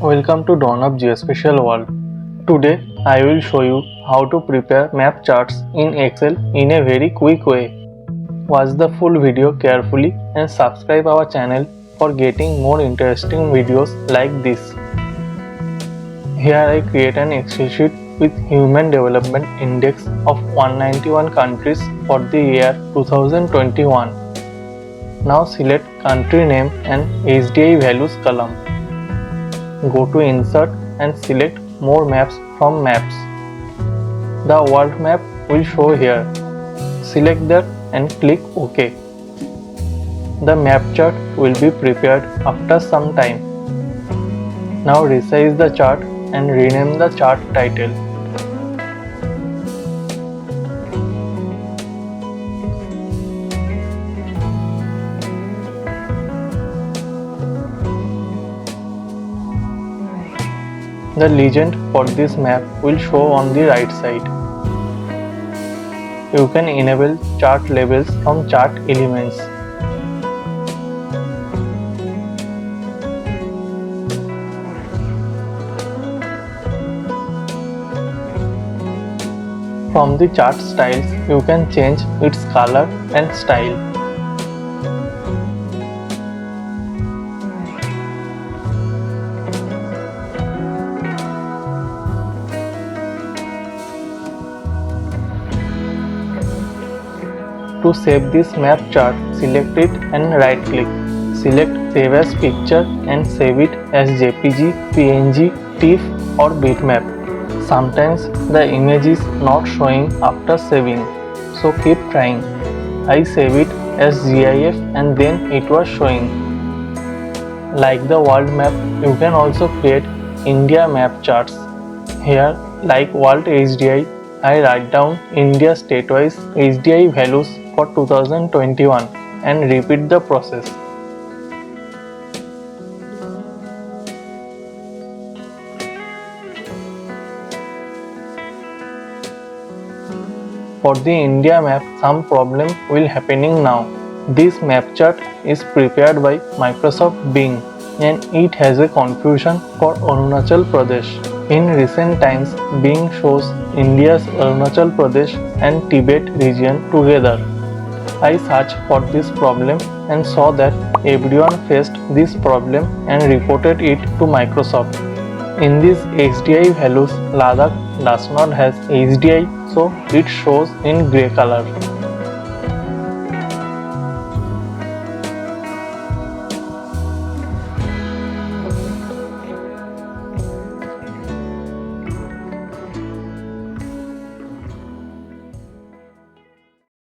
Welcome to Dawn of Geospatial World. Today I will show you how to prepare map charts in Excel in a very quick way. Watch the full video carefully and subscribe our channel for getting more interesting videos like this. Here I create an Excel sheet with Human Development Index of 191 countries for the year 2021. Now select country name and HDI values column. Go to Insert and select More Maps from Maps. The world map will show here. Select that and click OK. The map chart will be prepared after some time. Now resize the chart and rename the chart title. The legend for this map will show on the right side. You can enable chart labels from chart elements. From the chart styles, you can change its color and style. To save this map chart, select it and right click. Select Save as Picture and save it as JPG, PNG, TIFF or bitmap. Sometimes the image is not showing after saving, so keep trying. I save it as GIF and then it was showing. Like the world map, you can also create India map charts. Here, like World HDI, I write down India state-wise HDI values for 2021 and repeat the process. For the India map, some problem will happening now. This map chart is prepared by Microsoft Bing and it has a confusion for Arunachal Pradesh. In recent times, Bing shows India's Arunachal Pradesh and Tibet region together. I searched for this problem and saw that everyone faced this problem and reported it to Microsoft. In these HDI values, Ladakh does not have HDI, so it shows in grey color.